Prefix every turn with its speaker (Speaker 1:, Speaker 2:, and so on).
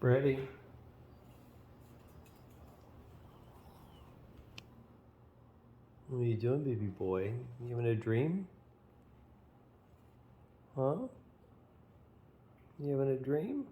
Speaker 1: Freddy, what are you doing, baby boy? You having a dream? Huh? You having a dream?